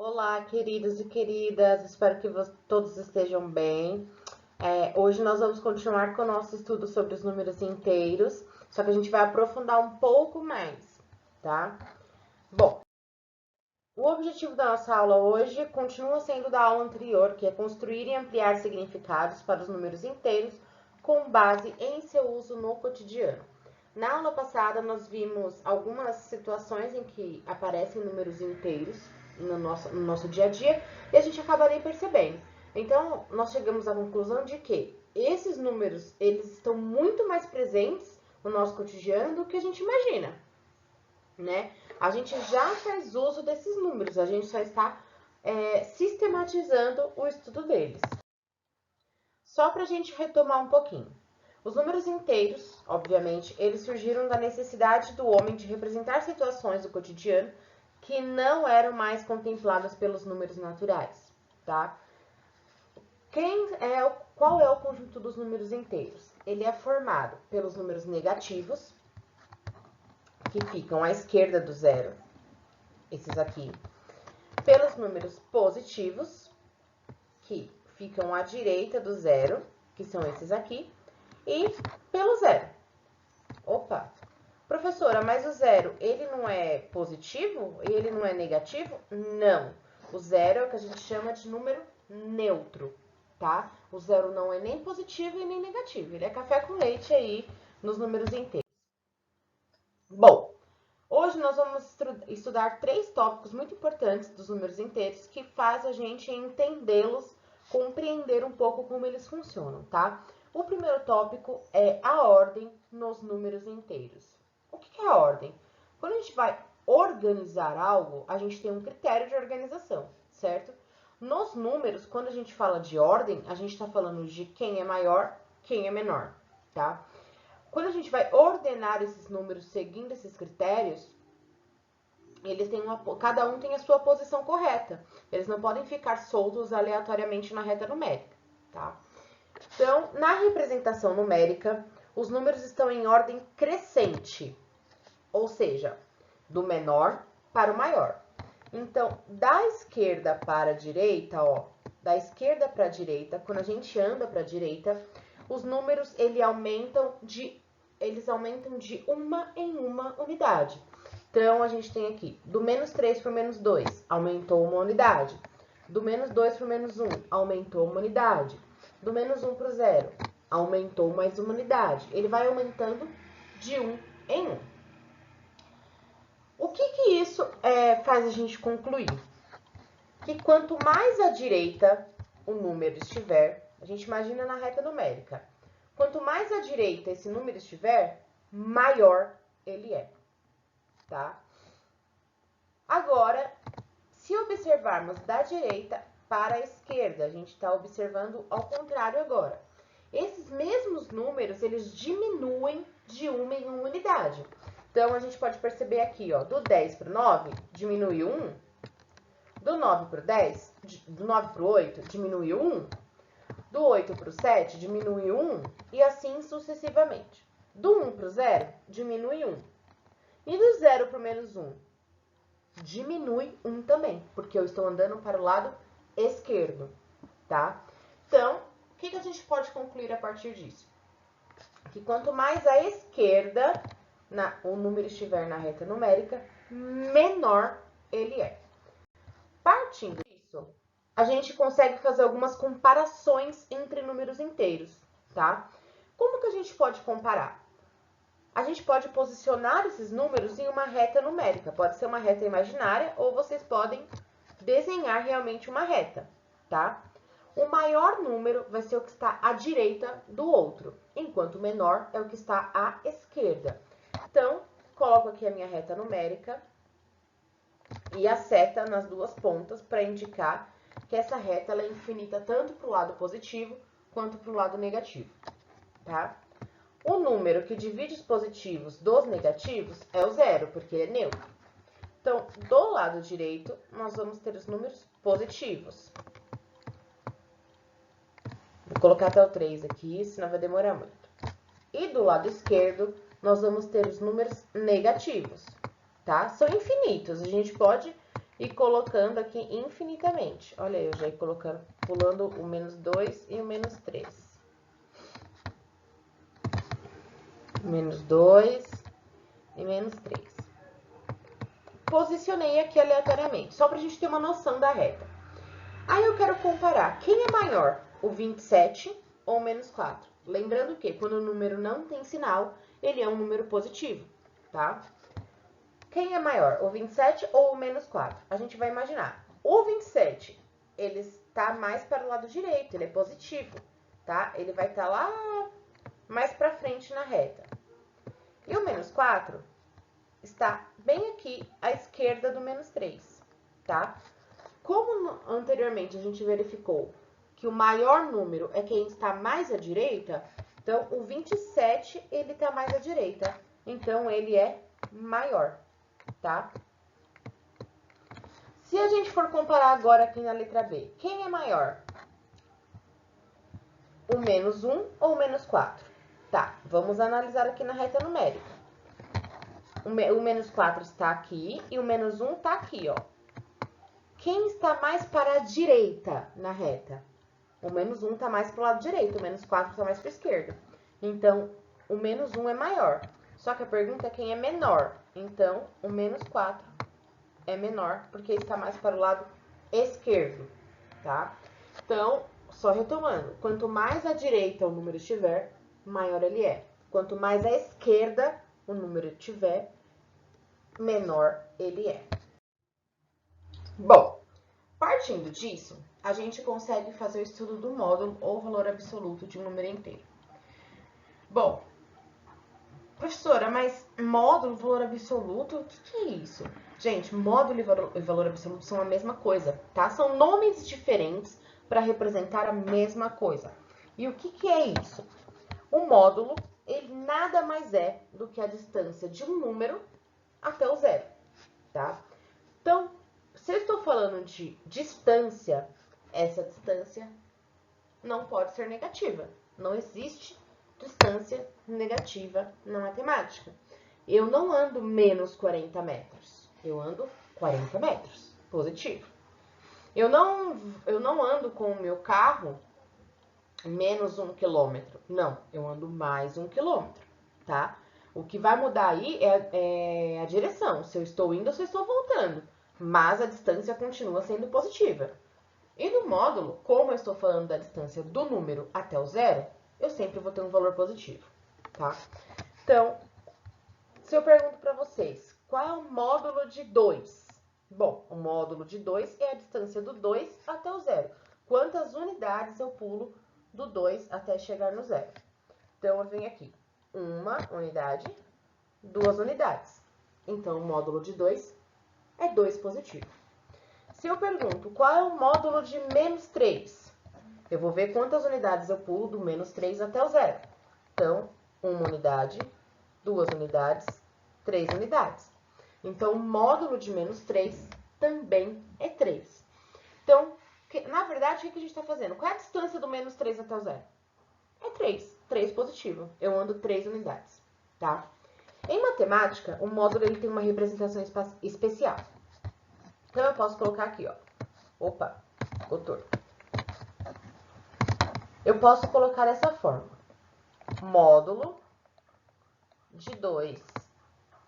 Olá, queridos e queridas, espero que todos estejam bem. Hoje nós vamos continuar com o nosso estudo sobre os números inteiros, só que a gente vai aprofundar um pouco mais, tá? Bom, o objetivo da nossa aula hoje continua sendo da aula anterior, que é construir e ampliar significados para os números inteiros com base em seu uso no cotidiano. Na aula passada, nós vimos algumas situações em que aparecem números inteiros no nosso dia a dia e a gente acaba nem percebendo. Então, nós chegamos à conclusão de que esses números, eles estão muito mais presentes no nosso cotidiano do que a gente imagina, né? A gente já faz uso desses números, a gente só está sistematizando o estudo deles. Só para a gente retomar um pouquinho. Os números inteiros, obviamente, eles surgiram da necessidade do homem de representar situações do cotidiano que não eram mais contempladas pelos números naturais, tá? Qual é o conjunto dos números inteiros? Ele é formado pelos números negativos, que ficam à esquerda do zero, esses aqui, pelos números positivos, que ficam à direita do zero, que são esses aqui, e pelo zero. Opa! Professora, mas o zero, ele não é positivo e ele não é negativo? Não. O zero é o que a gente chama de número neutro, tá? O zero não é nem positivo e nem negativo. Ele é café com leite aí nos números inteiros. Bom, hoje nós vamos estudar 3 tópicos muito importantes dos números inteiros que faz a gente entendê-los, compreender um pouco como eles funcionam, tá? O primeiro tópico é a ordem nos números inteiros. O que é a ordem? Quando a gente vai organizar algo, a gente tem um critério de organização, certo? Nos números, quando a gente fala de ordem, a gente está falando de quem é maior, quem é menor, tá? Quando a gente vai ordenar esses números seguindo esses critérios, cada um tem a sua posição correta. Eles não podem ficar soltos aleatoriamente na reta numérica, tá? Então, na representação numérica, os números estão em ordem crescente, ou seja, do menor para o maior. Então, da esquerda para a direita, ó, da esquerda para a direita, quando a gente anda para a direita, os números eles aumentam de uma em uma unidade. Então, a gente tem aqui, do menos 3 para o menos 2, aumentou uma unidade. Do menos 2 para o menos 1, aumentou uma unidade. Do menos 1 para o 0, aumentou mais uma unidade. Ele vai aumentando de 1 em 1. O que isso faz a gente concluir? Que quanto mais à direita o número estiver, a gente imagina na reta numérica, quanto mais à direita esse número estiver, maior ele é, tá? Agora, se observarmos da direita para a esquerda, a gente está observando ao contrário agora. Esses mesmos números, eles diminuem de uma em uma unidade. Então, a gente pode perceber aqui, ó, do 10 para o 9, diminuiu 1. Do 9 para o 10, do 9 para o 8, diminuiu 1. Do 8 para o 7, diminui 1. E assim sucessivamente. Do 1 para o 0, diminui 1. E do 0 para o menos 1, diminui 1 também, porque eu estou andando para o lado esquerdo, tá? Então, o que a gente pode concluir a partir disso? Que quanto mais à esquerda o número estiver na reta numérica, menor ele é. Partindo disso, a gente consegue fazer algumas comparações entre números inteiros, tá? Como que a gente pode comparar? A gente pode posicionar esses números em uma reta numérica. Pode ser uma reta imaginária ou vocês podem desenhar realmente uma reta, tá? O maior número vai ser o que está à direita do outro, enquanto o menor é o que está à esquerda. Então, coloco aqui a minha reta numérica e a seta nas duas pontas para indicar que essa reta ela é infinita tanto para o lado positivo quanto para o lado negativo, tá? O número que divide os positivos dos negativos é o zero, porque ele é neutro. Então, do lado direito, nós vamos ter os números positivos. Vou colocar até o 3 aqui, senão vai demorar muito. E do lado esquerdo, nós vamos ter os números negativos, tá? São infinitos, a gente pode e colocando aqui infinitamente. Olha aí, eu já ia colocando, pulando o menos 2 e o menos 3. Menos 2 e menos 3. Posicionei aqui aleatoriamente, só pra gente ter uma noção da reta. Aí eu quero comparar quem é maior, o 27 ou o menos 4. Lembrando que quando o número não tem sinal, ele é um número positivo, tá? Quem é maior, o 27 ou o menos 4? A gente vai imaginar. O 27, ele está mais para o lado direito, ele é positivo, tá? Ele vai estar lá mais para frente na reta. E o menos 4 está bem aqui à esquerda do menos 3, tá? Como anteriormente a gente verificou que o maior número é quem está mais à direita, então o 27 ele está mais à direita, então ele é maior, tá? Se a gente for comparar agora aqui na letra B, quem é maior? O menos 1 ou o menos 4? Tá, vamos analisar aqui na reta numérica. O menos 4 está aqui e o menos 1 está aqui, ó. Quem está mais para a direita na reta? O menos 1 está mais para o lado direito, o menos 4 está mais para a esquerda. Então, o menos 1 é maior. Só que a pergunta é quem é menor. Então, o menos 4 é menor, porque está mais para o lado esquerdo, tá? Então, só retomando, quanto mais à direita o número estiver, maior ele é. Quanto mais à esquerda o número tiver, menor ele é. Bom, partindo disso, a gente consegue fazer o estudo do módulo ou valor absoluto de um número inteiro. Bom, professora, mas módulo, valor absoluto, o que é isso? Gente, módulo e valor absoluto são a mesma coisa, tá? São nomes diferentes para representar a mesma coisa. E o que é isso? O módulo, ele nada mais é do que a distância de um número até o zero, tá? Então, se eu estou falando de distância, essa distância não pode ser negativa. Não existe distância negativa na matemática. Eu não ando menos 40 metros. Eu ando 40 metros. Positivo. Eu não ando com o meu carro menos 1 quilômetro. Não, eu ando mais 1 quilômetro, tá? O que vai mudar aí é a direção. Se eu estou indo ou se eu estou voltando. Mas a distância continua sendo positiva. E no módulo, como eu estou falando da distância do número até o zero, eu sempre vou ter um valor positivo, tá? Então, se eu pergunto para vocês, qual é o módulo de 2? Bom, o módulo de 2 é a distância do 2 até o zero. Quantas unidades eu pulo do 2 até chegar no zero? Então, eu venho aqui, 1 unidade, 2 unidades. Então, o módulo de 2 é 2 positivo. Se eu pergunto qual é o módulo de menos 3, eu vou ver quantas unidades eu pulo do menos 3 até o zero. Então, 1 unidade, 2 unidades, 3 unidades. Então, o módulo de menos 3 também é 3. Então, na verdade, o que a gente está fazendo? Qual é a distância do menos 3 até o zero? É 3. 3 positivo. Eu ando 3 unidades, tá? Em matemática, o módulo ele tem uma representação especial. Então, eu posso colocar aqui, ó. Opa, ficou torto. Eu posso colocar dessa forma. Módulo de 2,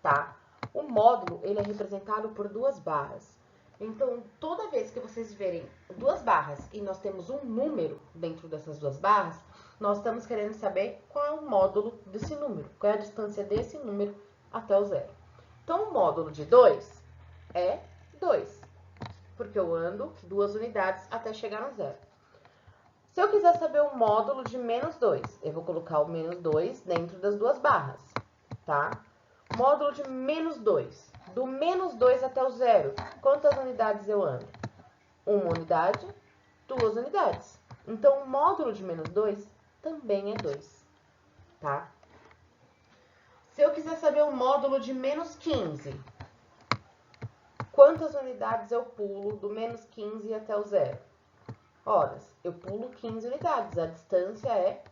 tá? O módulo, ele é representado por 2 barras. Então, toda vez que vocês verem 2 barras e nós temos um número dentro dessas 2 barras, nós estamos querendo saber qual é o módulo desse número, qual é a distância desse número até o zero. Então, o módulo de 2 é 2, porque eu ando 2 unidades até chegar no zero. Se eu quiser saber o módulo de menos 2, eu vou colocar o menos 2 dentro das 2 barras, tá? Módulo de menos 2. Do menos 2 até o zero, quantas unidades eu ando? 1 unidade, 2 unidades. Então, o módulo de menos 2 também é 2, tá? Se eu quiser saber o módulo de menos 15, quantas unidades eu pulo do menos 15 até o zero? Horas, eu pulo 15 unidades, a distância é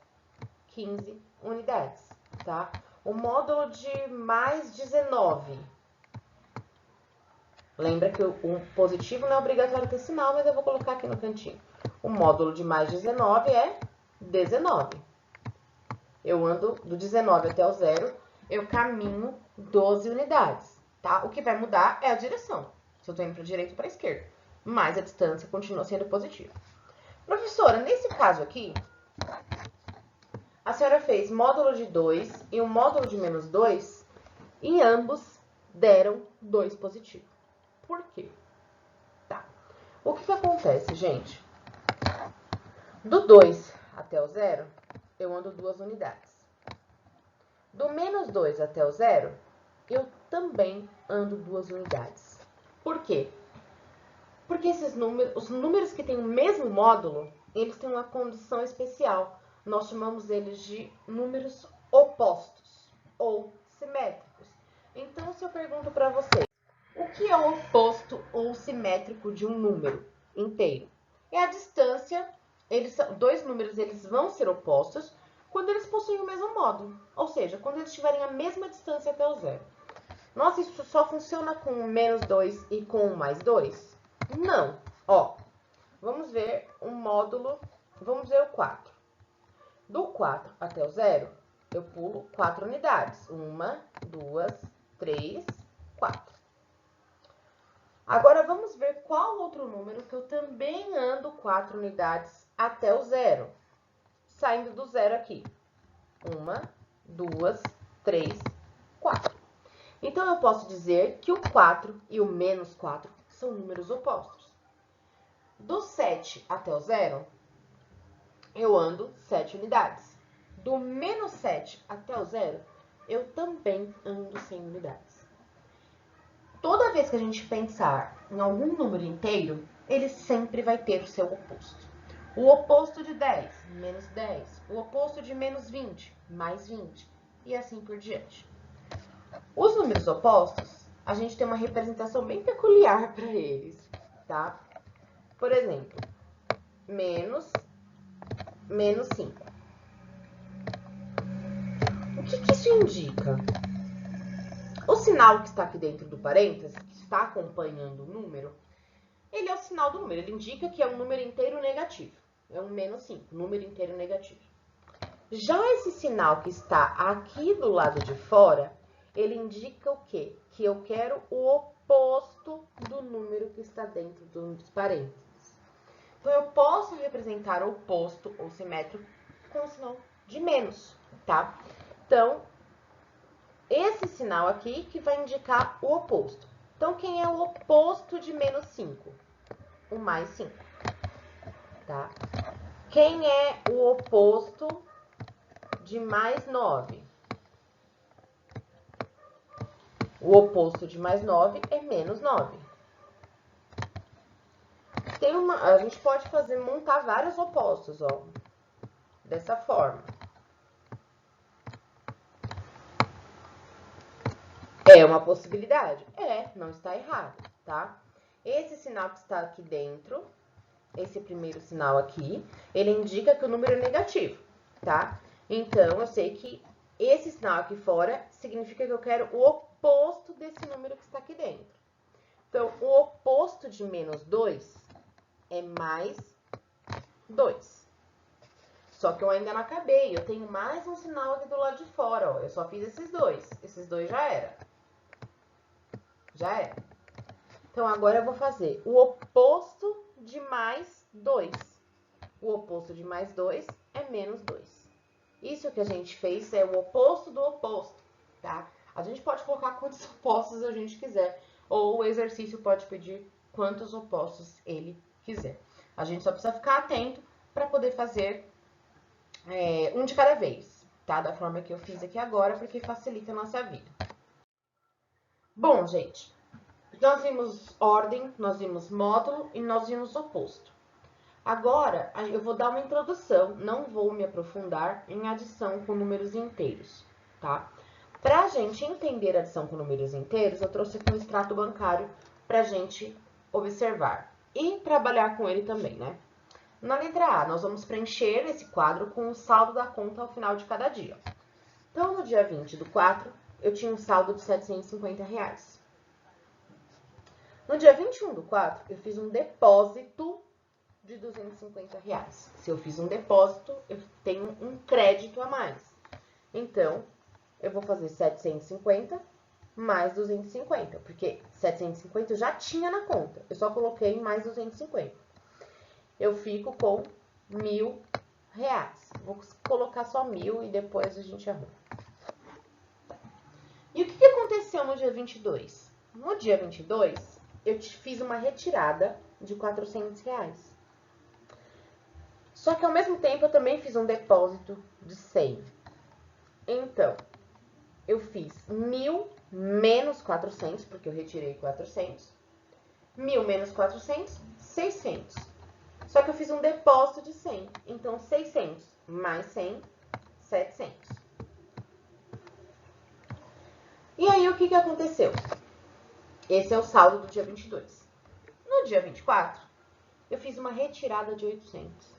15 unidades, tá? O módulo de mais 19. Lembra que o positivo não é obrigatório ter sinal, mas eu vou colocar aqui no cantinho. O módulo de mais 19 é 19. Eu ando do 19 até o 0, eu caminho 12 unidades, tá? O que vai mudar é a direção, se eu tô indo para a direita ou para a esquerda. Mas a distância continua sendo positiva. Professora, nesse caso aqui, a senhora fez módulo de 2 e um módulo de menos 2, e ambos deram 2 positivo. Por quê? Tá. O que acontece, gente? Do 2 até o 0, eu ando 2 unidades. Do menos 2 até o 0, eu também ando 2 unidades. Por quê? Porque os números que têm o mesmo módulo, eles têm uma condição especial. Nós chamamos eles de números opostos ou simétricos. Então, se eu pergunto para vocês, o que é o oposto ou simétrico de um número inteiro? É a distância. Dois números eles vão ser opostos quando eles possuem o mesmo módulo. Ou seja, quando eles tiverem a mesma distância até o 0. Nossa, isso só funciona com menos 2 e com mais 2? Não. Ó, vamos ver um módulo, vamos ver o 4. Do 4 até o 0, eu pulo 4 unidades. 1, 2, 3, 4. Agora, vamos ver qual outro número que eu também ando 4 unidades até o 0. Saindo do 0 aqui. 1, 2, 3, 4. Então, eu posso dizer que o 4 e o menos 4 são números opostos. Do 7 até o 0, eu ando 7 unidades. Do menos 7 até o 0, eu também ando 100 unidades. Toda vez que a gente pensar em algum número inteiro, ele sempre vai ter o seu oposto. O oposto de 10, menos 10. O oposto de menos 20, mais 20. E assim por diante. Os números opostos, a gente tem uma representação bem peculiar para eles, tá? Por exemplo, menos 5. O que isso indica? O sinal que está aqui dentro do parênteses, que está acompanhando o número, ele é o sinal do número. Ele indica que é um número inteiro negativo. É um menos 5, número inteiro negativo. Já esse sinal que está aqui do lado de fora, ele indica o quê? Que eu quero o oposto do número que está dentro dos parênteses. Então, eu posso representar o oposto ou simétrico com o sinal de menos, tá? Então, esse sinal aqui que vai indicar o oposto. Então, quem é o oposto de menos 5? O mais 5, tá? Quem é o oposto de mais 9? O oposto de mais 9 é menos 9. A gente pode montar vários opostos, ó, dessa forma. É uma possibilidade? Não está errado, tá? Esse sinal que está aqui dentro, esse primeiro sinal aqui, ele indica que o número é negativo, tá? Então, eu sei que esse sinal aqui fora significa que eu quero o oposto desse número que está aqui dentro. Então, o oposto de menos 2 é mais 2. Só que eu ainda não acabei, eu tenho mais um sinal aqui do lado de fora, ó. Eu só fiz esses dois. Esses dois já era. Já era. Então, agora eu vou fazer o oposto de mais 2. O oposto de mais 2 é menos 2. Isso que a gente fez é o oposto do oposto, tá? A gente pode colocar quantos opostos a gente quiser, ou o exercício pode pedir quantos opostos ele quiser. A gente só precisa ficar atento para poder fazer um de cada vez, tá? Da forma que eu fiz aqui agora, porque facilita a nossa vida. Bom, gente, nós vimos ordem, nós vimos módulo e nós vimos oposto. Agora, eu vou dar uma introdução, não vou me aprofundar em adição com números inteiros, tá? Para a gente entender a adição com números inteiros, eu trouxe aqui um extrato bancário para a gente observar e trabalhar com ele também, né? Na letra A, nós vamos preencher esse quadro com o saldo da conta ao final de cada dia. Então, no dia 20 do 4, eu tinha um saldo de R$ 750. No dia 21/4, eu fiz um depósito de R$250. Se eu fiz um depósito, eu tenho um crédito a mais. Então, eu vou fazer 750 mais 250, porque 750 eu já tinha na conta. Eu só coloquei mais 250. Eu fico com R$1.000. Vou colocar só 1.000 e depois a gente arruma. E o que aconteceu no dia 22? No dia 22, eu fiz uma retirada de R$400. Só que ao mesmo tempo eu também fiz um depósito de 100. Então, eu fiz 1.000 menos 400, porque eu retirei 400. 1.000 menos 400, 600. Só que eu fiz um depósito de 100. Então, 600 mais 100, 700. E aí, o que aconteceu? Esse é o saldo do dia 22. No dia 24, eu fiz uma retirada de 800.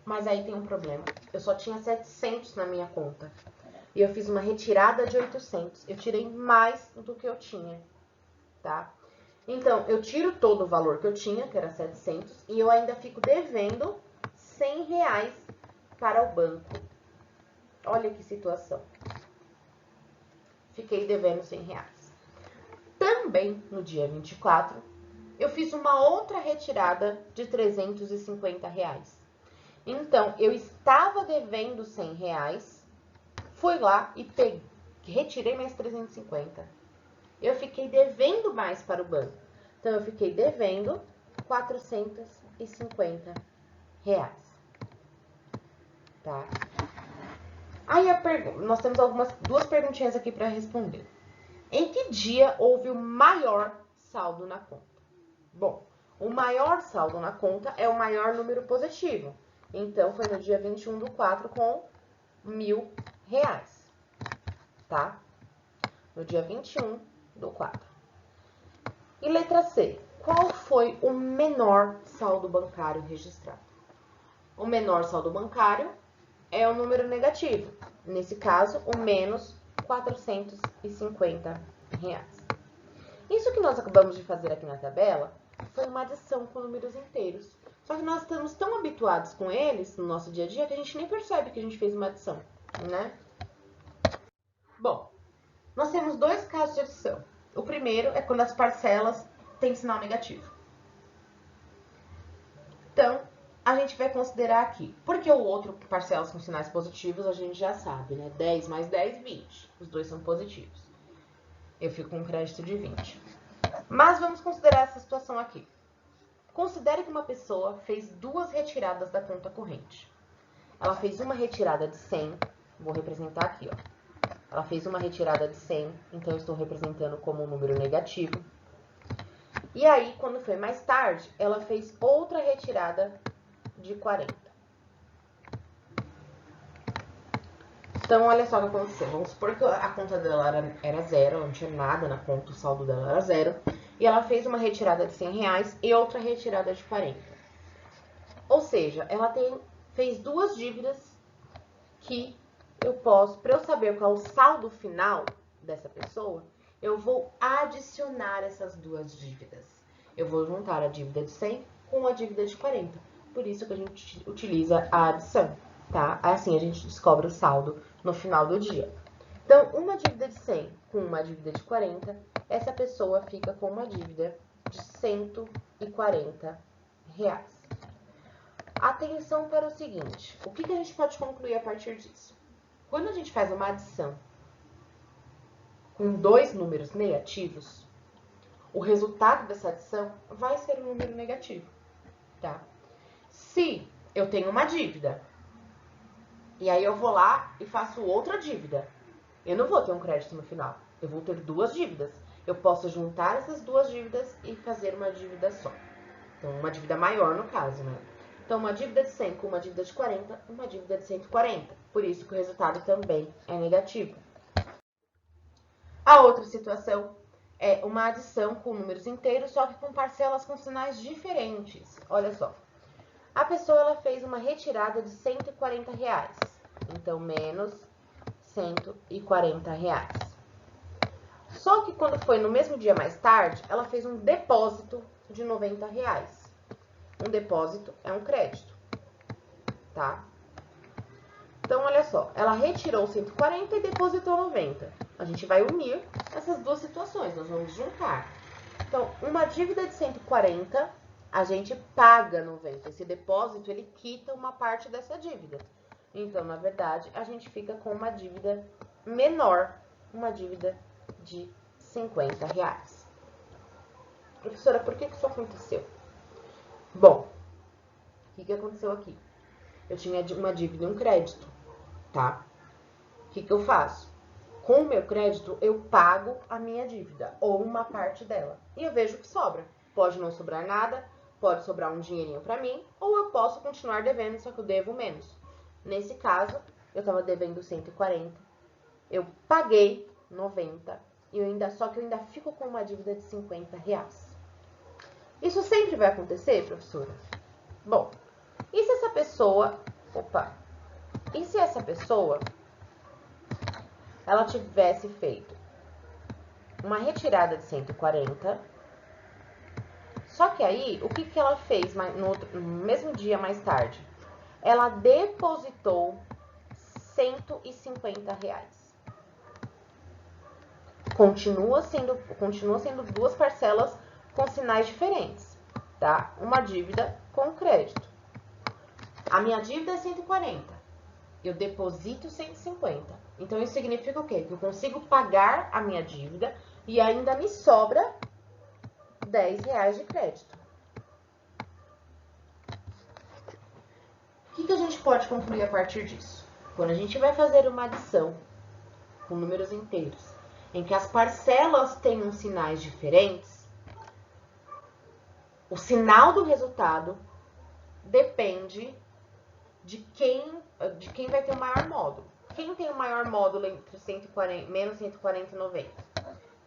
Mas aí tem um problema. Eu só tinha 700 na minha conta. E eu fiz uma retirada de 800. Eu tirei mais do que eu tinha, tá? Então, eu tiro todo o valor que eu tinha, que era 700, e eu ainda fico devendo R$100 para o banco. Olha que situação. Fiquei devendo R$100. Também, no dia 24, eu fiz uma outra retirada de R$350. Então, eu estava devendo R$100, fui lá e retirei mais 350. Eu fiquei devendo mais para o banco. Então, eu fiquei devendo R$450. Tá? Aí, nós temos duas perguntinhas aqui para responder. Em que dia houve o maior saldo na conta? Bom, o maior saldo na conta é o maior número positivo. Então, foi no dia 21/4 com R$1.000, tá? No dia 21/4. E letra C, qual foi o menor saldo bancário registrado? O menor saldo bancário é o número negativo. Nesse caso, o menos R$450. Isso que nós acabamos de fazer aqui na tabela foi uma adição com números inteiros. Só que nós estamos tão habituados com eles no nosso dia a dia que a gente nem percebe que a gente fez uma adição, né? Bom, nós temos dois casos de adição. O primeiro é quando as parcelas têm sinal negativo. Então, a gente vai considerar aqui. Porque o outro, parcelas com sinais positivos, a gente já sabe, né? 10 mais 10, 20. Os dois são positivos. Eu fico com um crédito de 20. Mas vamos considerar essa situação aqui. Considere que uma pessoa fez duas retiradas da conta corrente. Ela fez uma retirada de 100, vou representar aqui, ó. Ela fez uma retirada de 100, então eu estou representando como um número negativo. E aí, quando foi mais tarde, ela fez outra retirada de 40. Então, olha só o que aconteceu. Vamos supor que a conta dela era zero, ela não tinha nada na conta, o saldo dela era zero. E ela fez uma retirada de R$100 e outra retirada de 40. Ou seja, ela fez duas dívidas que eu posso, para eu saber qual é o saldo final dessa pessoa, eu vou adicionar essas duas dívidas. Eu vou juntar a dívida de 100 com a dívida de 40. Por isso que a gente utiliza a adição, tá? Assim a gente descobre o saldo no final do dia. Então, uma dívida de 100 com uma dívida de 40, essa pessoa fica com uma dívida de R$140. Atenção para o seguinte, o que a gente pode concluir a partir disso? Quando a gente faz uma adição com dois números negativos, o resultado dessa adição vai ser um número negativo, tá? Se eu tenho uma dívida, e aí eu vou lá e faço outra dívida, eu não vou ter um crédito no final, eu vou ter duas dívidas. Eu posso juntar essas duas dívidas e fazer uma dívida só. Então, uma dívida maior no caso, né? Então, uma dívida de 100 com uma dívida de 40, uma dívida de 140. Por isso que o resultado também é negativo. A outra situação é uma adição com números inteiros, só que com parcelas com sinais diferentes. Olha só. A pessoa ela fez uma retirada de R$140. Então, menos R$140. Só que quando foi no mesmo dia mais tarde, ela fez um depósito de R$90. Um depósito é um crédito, tá? Então, olha só, ela retirou 140 e depositou 90. A gente vai unir essas duas situações, nós vamos juntar. Então, uma dívida de 140, a gente paga 90. Esse depósito, ele quita uma parte dessa dívida. Então, na verdade, a gente fica com uma dívida menor, uma dívida de R$50. Professora, por que isso aconteceu? Bom, o que aconteceu aqui? Eu tinha uma dívida e um crédito, tá? O que eu faço? Com o meu crédito, eu pago a minha dívida, ou uma parte dela. E eu vejo o que sobra. Pode não sobrar nada, pode sobrar um dinheirinho pra mim, ou eu posso continuar devendo, só que eu devo menos. Nesse caso, eu tava devendo 140, eu paguei 90, só que eu ainda fico com uma dívida de R$50. Isso sempre vai acontecer, professora? Bom, e se essa pessoa... E se essa pessoa, ela tivesse feito uma retirada de 140, só que aí, o que ela fez no mesmo dia mais tarde? Ela depositou R$150. Continua sendo duas parcelas com sinais diferentes, tá? Uma dívida com crédito. A minha dívida é 140. Eu deposito 150. Então, isso significa o quê? Que eu consigo pagar a minha dívida e ainda me sobra R$10 de crédito. O que a gente pode concluir a partir disso? Quando a gente vai fazer uma adição com números inteiros, em que as parcelas tenham sinais diferentes, o sinal do resultado depende de quem vai ter o maior módulo. Quem tem o maior módulo entre menos 140 e 90?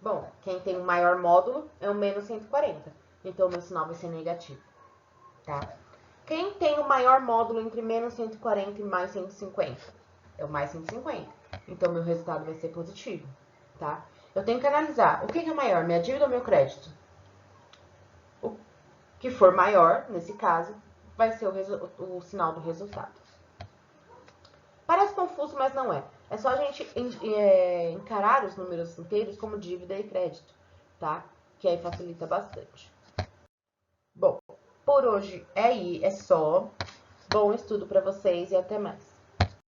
Bom, quem tem o maior módulo é o menos 140. Então, o meu sinal vai ser negativo, tá? Quem tem o maior módulo entre menos 140 e mais 150? É o mais 150. Então, meu resultado vai ser positivo, tá? Eu tenho que analisar o que é maior, minha dívida ou meu crédito? O que for maior, nesse caso, vai ser o sinal do resultado. Parece confuso, mas não é. É só a gente encarar os números inteiros como dívida e crédito, tá? Que aí facilita bastante. Bom, por hoje é só. Bom estudo para vocês e até mais.